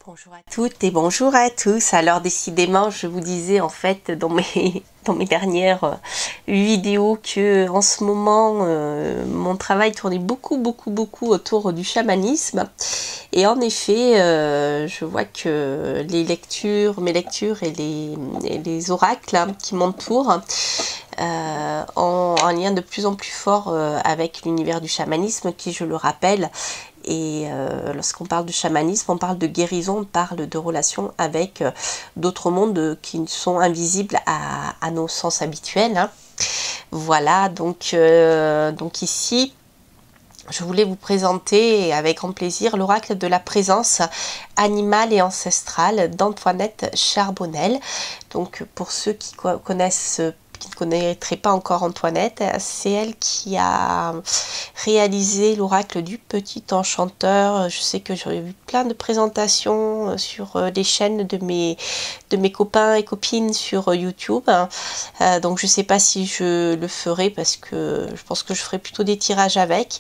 Bonjour à toutes et bonjour à tous. Alors décidément, je vous disais en fait dans mes dernières vidéos que en ce moment mon travail tournait beaucoup autour du chamanisme. Et en effet, je vois que mes lectures et les oracles qui m'entourent ont un lien de plus en plus fort avec l'univers du chamanisme qui, je le rappelle, et lorsqu'on parle de chamanisme, on parle de guérison, on parle de relations avec d'autres mondes qui sont invisibles à nos sens habituels. Hein. Voilà, donc ici, je voulais vous présenter avec grand plaisir l'oracle de la présence animale et ancestrale d'Antoinette Charbonnel. Donc pour ceux qui ne connaîtraient pas encore Antoinette, c'est elle qui a réalisé l'oracle du petit enchanteur. Je sais que j'aurais vu plein de présentations sur les chaînes de mes copains et copines sur YouTube. Donc je ne sais pas si je le ferai parce que je pense que je ferai plutôt des tirages avec.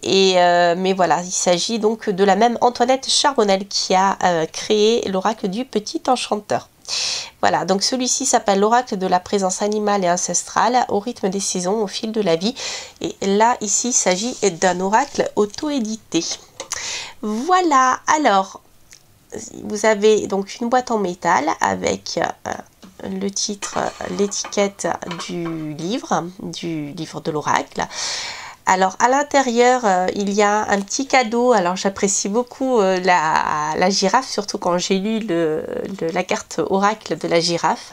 Mais voilà, il s'agit donc de la même Antoinette Charbonnel qui a créé l'oracle du petit enchanteur. Voilà, donc celui-ci s'appelle l'oracle de la présence animale et ancestrale au rythme des saisons, au fil de la vie. Et là, ici, il s'agit d'un oracle auto-édité. Voilà, alors, vous avez donc une boîte en métal avec le titre, l'étiquette du livre de l'oracle. Alors à l'intérieur, il y a un petit cadeau. Alors j'apprécie beaucoup la girafe, surtout quand j'ai lu la carte oracle de la girafe.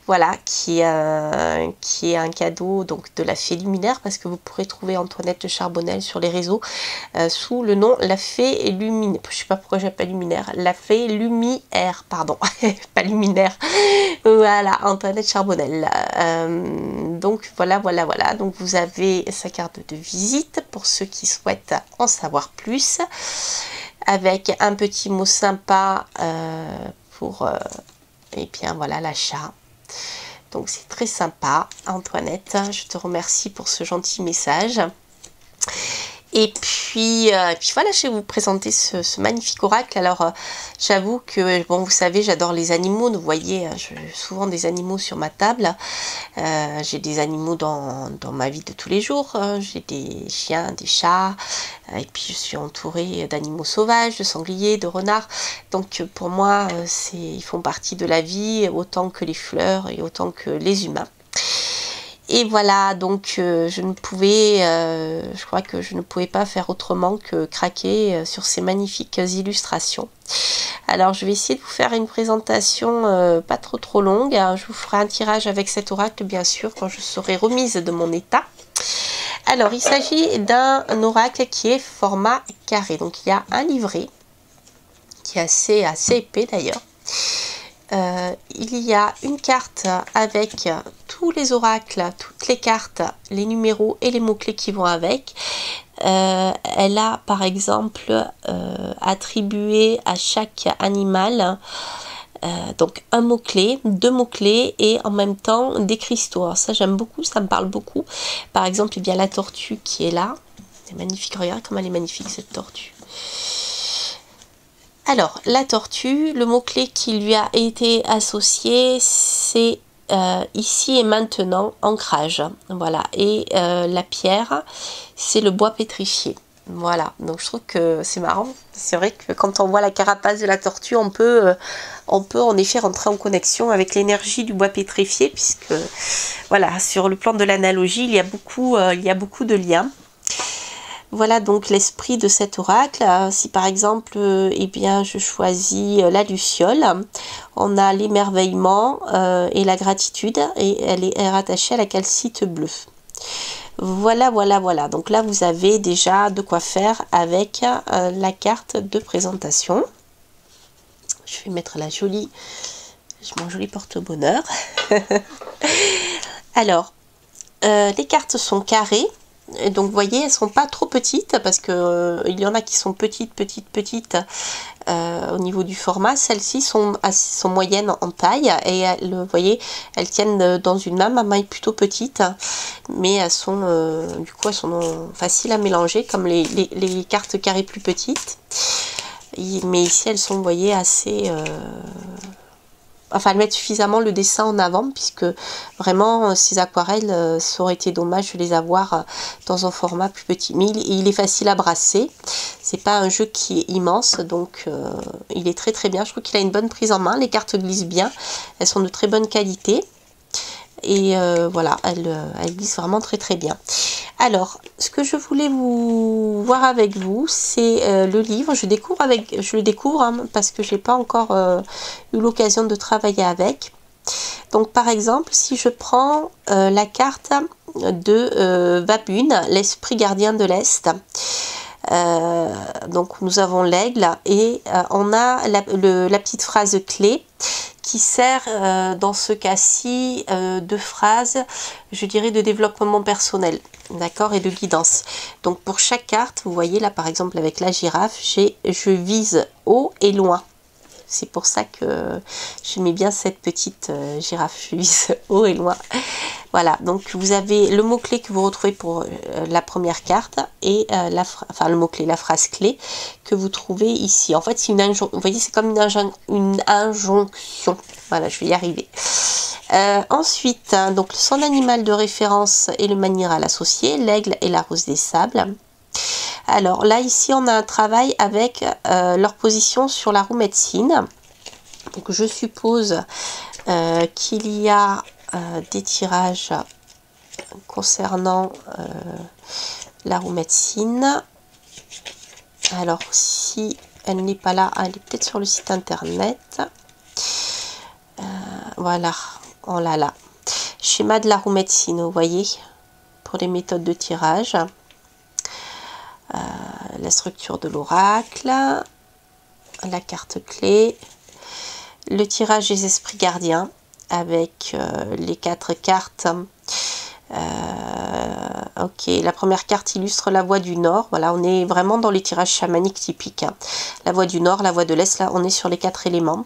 Voilà, qui est un cadeau donc de la Fée Luminaire, parce que vous pourrez trouver Antoinette Charbonnel sur les réseaux sous le nom La Fée Luminaire. Je sais pas pourquoi j'appelle Luminaire. La Fée Lumière, pardon, pas Luminaire. Voilà, Antoinette Charbonnel. Donc voilà. Donc vous avez sa carte de visite pour ceux qui souhaitent en savoir plus, avec un petit mot sympa pour et bien voilà l'achat. Donc c'est très sympa, Antoinette, je te remercie pour ce gentil message. Et puis voilà, je vais vous présenter ce magnifique oracle. Alors j'avoue que, bon, vous savez, j'adore les animaux. Vous voyez, j'ai souvent des animaux sur ma table. J'ai des animaux dans ma vie de tous les jours. J'ai des chiens, des chats. Et puis je suis entourée d'animaux sauvages, de sangliers, de renards. Donc pour moi, ils font partie de la vie, autant que les fleurs et autant que les humains. Et voilà, donc je crois que je ne pouvais pas faire autrement que craquer sur ces magnifiques illustrations. Alors je vais essayer de vous faire une présentation pas trop longue. Je vous ferai un tirage avec cet oracle bien sûr quand je serai remise de mon état. Alors il s'agit d'un oracle qui est format carré. Donc il y a un livret qui est assez épais d'ailleurs. Il y a une carte avec tous les oracles, toutes les cartes, les numéros et les mots-clés qui vont avec. Elle a par exemple attribué à chaque animal donc un mot-clé, deux mots-clés et en même temps des cristaux. Alors ça j'aime beaucoup, ça me parle beaucoup. Par exemple, il y a la tortue qui est là. C'est magnifique, regarde comme elle est magnifique cette tortue. Alors, la tortue, le mot-clé qui lui a été associé, c'est ici et maintenant, ancrage. Voilà, et la pierre, c'est le bois pétrifié. Voilà, donc je trouve que c'est marrant. C'est vrai que quand on voit la carapace de la tortue, on peut en effet rentrer en connexion avec l'énergie du bois pétrifié, puisque, voilà, sur le plan de l'analogie, il y a beaucoup de liens. Voilà donc l'esprit de cet oracle. Si par exemple, eh bien, je choisis la luciole, on a l'émerveillement et la gratitude, et elle est rattachée à la calcite bleue. Voilà. Donc là, vous avez déjà de quoi faire avec la carte de présentation. Je vais mettre mon joli porte-bonheur. Alors, les cartes sont carrées. Et donc vous voyez, elles sont pas trop petites parce que il y en a qui sont petites au niveau du format. Celles-ci sont moyennes en taille et vous voyez, elles tiennent dans une main. Ma main est plutôt petite, mais elles sont du coup elles sont faciles à mélanger comme les cartes carrées plus petites. mais ici elles sont, vous voyez, assez... Enfin, elles mettent suffisamment le dessin en avant, puisque vraiment, ces aquarelles, ça aurait été dommage de les avoir dans un format plus petit. Mais il est facile à brasser. C'est pas un jeu qui est immense, donc il est très très bien. Je trouve qu'il a une bonne prise en main. Les cartes glissent bien. Elles sont de très bonne qualité. Et voilà, elles glissent vraiment très très bien. Alors, ce que je voulais voir avec vous, c'est le livre. Je le découvre hein, parce que j'ai pas encore eu l'occasion de travailler avec. Donc, par exemple, si je prends la carte de Vabun, l'esprit gardien de l'Est. Donc, nous avons l'aigle et on a la petite phrase clé qui sert dans ce cas-ci de phrase, je dirais, de développement personnel, d'accord, et de guidance. Donc pour chaque carte, vous voyez là par exemple avec la girafe, je vise haut et loin. C'est pour ça que j'aimais bien cette petite girafe, je vise haut et loin. Voilà, donc vous avez le mot-clé que vous retrouvez pour la première carte et le mot-clé, la phrase clé que vous trouvez ici. En fait, c'est une injonction, vous voyez, c'est comme une injonction. Voilà, je vais y arriver. Ensuite, hein, donc son animal de référence est le maniral associé, l'aigle et la rose des sables. Alors là, ici, on a un travail avec leur position sur la roue médecine. Donc je suppose qu'il y a des tirages concernant la roue médecine. Alors si elle n'est pas là, elle est peut-être sur le site internet. Voilà, on l'a là. Schéma de la roue médecine, vous voyez, pour les méthodes de tirage. La structure de l'oracle, la carte clé, le tirage des esprits gardiens avec les 4 cartes. Ok, la première carte illustre la voie du Nord. Voilà, on est vraiment dans les tirages chamaniques typiques. Hein. La voie du Nord, la voie de l'Est, là on est sur les 4 éléments.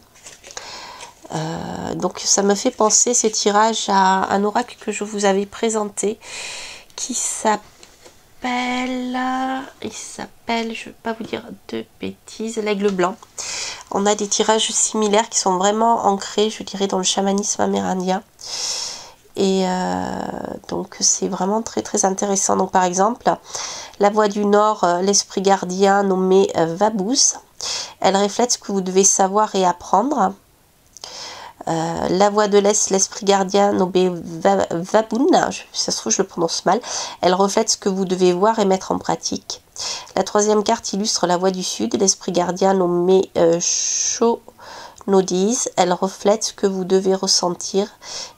Donc ça me fait penser ce tirage à un oracle que je vous avais présenté qui s'appelle, je ne vais pas vous dire de bêtises, l'aigle blanc. On a des tirages similaires qui sont vraiment ancrés, je dirais, dans le chamanisme amérindien. Et donc c'est vraiment très très intéressant. Donc par exemple, la voie du Nord, l'esprit gardien nommé Vabous, elle reflète ce que vous devez savoir et apprendre. La voie de l'Est, l'esprit gardien nommé Vabun, ça se trouve je le prononce mal, elle reflète ce que vous devez voir et mettre en pratique. La troisième carte illustre la voie du Sud, l'esprit gardien nommé Shonodis, elle reflète ce que vous devez ressentir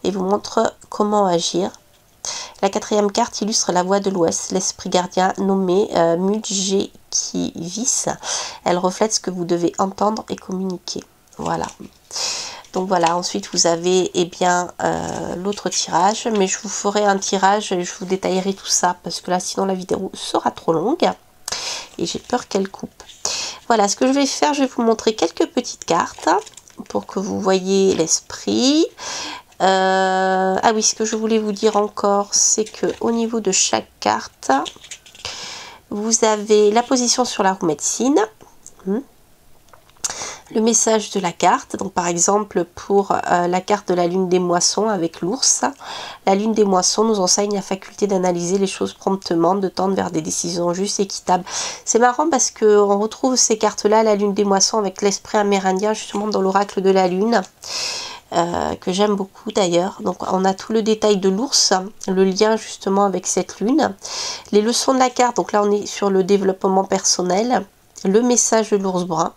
et vous montre comment agir. La quatrième carte illustre la voie de l'Ouest, l'esprit gardien nommé Mudjekivis, elle reflète ce que vous devez entendre et communiquer. Voilà. Donc voilà, ensuite vous avez l'autre tirage, mais je vous ferai un tirage et je vous détaillerai tout ça parce que là sinon la vidéo sera trop longue et j'ai peur qu'elle coupe. Voilà, ce que je vais faire, je vais vous montrer quelques petites cartes pour que vous voyez l'esprit. Ah oui, ce que je voulais vous dire encore, c'est que au niveau de chaque carte, vous avez la position sur la roue médecine. Le message de la carte, donc par exemple pour la carte de la lune des moissons avec l'ours, la lune des moissons nous enseigne la faculté d'analyser les choses promptement, de tendre vers des décisions justes et équitables. C'est marrant parce qu'on retrouve ces cartes-là, la lune des moissons avec l'esprit amérindien justement dans l'oracle de la lune, que j'aime beaucoup d'ailleurs. Donc on a tout le détail de l'ours, le lien justement avec cette lune, les leçons de la carte, donc là on est sur le développement personnel, le message de l'ours brun,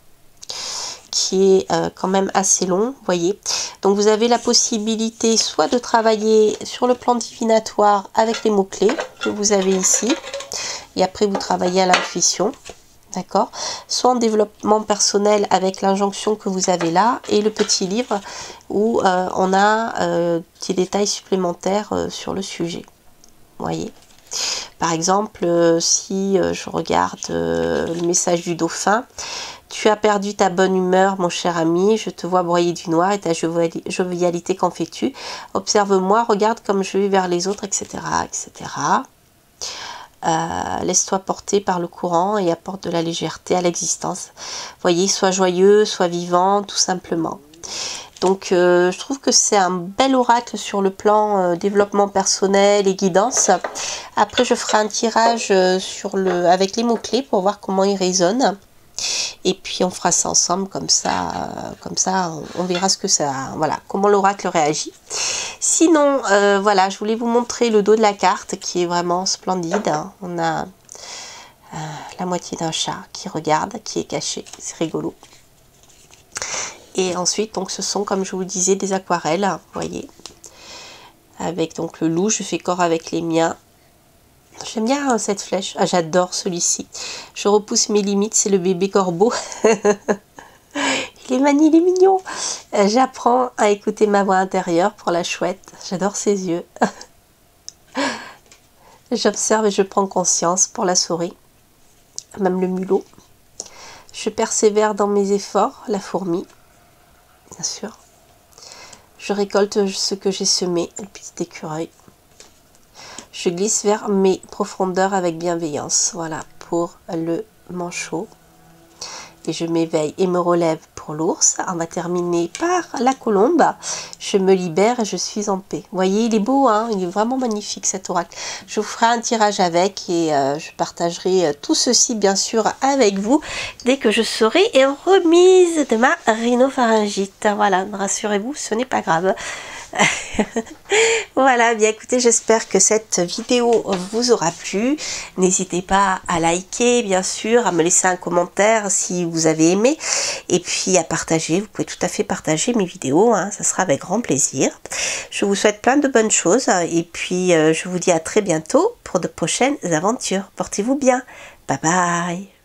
qui est quand même assez long, vous voyez. Donc vous avez la possibilité soit de travailler sur le plan divinatoire avec les mots-clés que vous avez ici, et après vous travaillez à l'intuition, d'accord, soit en développement personnel avec l'injonction que vous avez là, et le petit livre où on a des détails supplémentaires sur le sujet, vous voyez. Par exemple, si je regarde le message du dauphin, tu as perdu ta bonne humeur, mon cher ami, je te vois broyer du noir et ta jovialité, qu'en fais-tu? Observe-moi, regarde comme je vais vers les autres, etc. etc. laisse-toi porter par le courant et apporte de la légèreté à l'existence. Voyez, sois joyeux, sois vivant, tout simplement. Donc je trouve que c'est un bel oracle sur le plan développement personnel et guidance. Après je ferai un tirage avec les mots-clés pour voir comment il résonne. Et puis on fera ça ensemble, comme ça on verra ce que ça, voilà, comment l'oracle réagit. Sinon, voilà, je voulais vous montrer le dos de la carte qui est vraiment splendide. On a la moitié d'un chat qui regarde, qui est caché, c'est rigolo. Et ensuite, donc, ce sont, comme je vous le disais, des aquarelles, vous voyez. Avec donc le loup, je fais corps avec les miens. J'aime bien cette flèche. Ah, j'adore celui-ci. Je repousse mes limites, c'est le bébé corbeau. Il est mani, il est mignon. J'apprends à écouter ma voix intérieure pour la chouette. J'adore ses yeux. J'observe et je prends conscience pour la souris. Même le mulot. Je persévère dans mes efforts, la fourmi. Bien sûr. Je récolte ce que j'ai semé, le petit écureuil. Je glisse vers mes profondeurs avec bienveillance. Voilà, pour le manchot. Et je m'éveille et me relève pour l'ours. On va terminer par la colombe. Je me libère et je suis en paix. Vous voyez, il est beau, hein, il est vraiment magnifique cet oracle. Je vous ferai un tirage avec et je partagerai tout ceci bien sûr avec vous dès que je serai remise de ma rhinopharyngite. Voilà, rassurez-vous, ce n'est pas grave. Voilà, bien écoutez, j'espère que cette vidéo vous aura plu. N'hésitez pas à liker, bien sûr, à me laisser un commentaire si vous avez aimé, et puis à partager. Vous pouvez tout à fait partager mes vidéos, hein, ça sera avec grand plaisir. Je vous souhaite plein de bonnes choses, et puis je vous dis à très bientôt pour de prochaines aventures. Portez-vous bien, bye bye.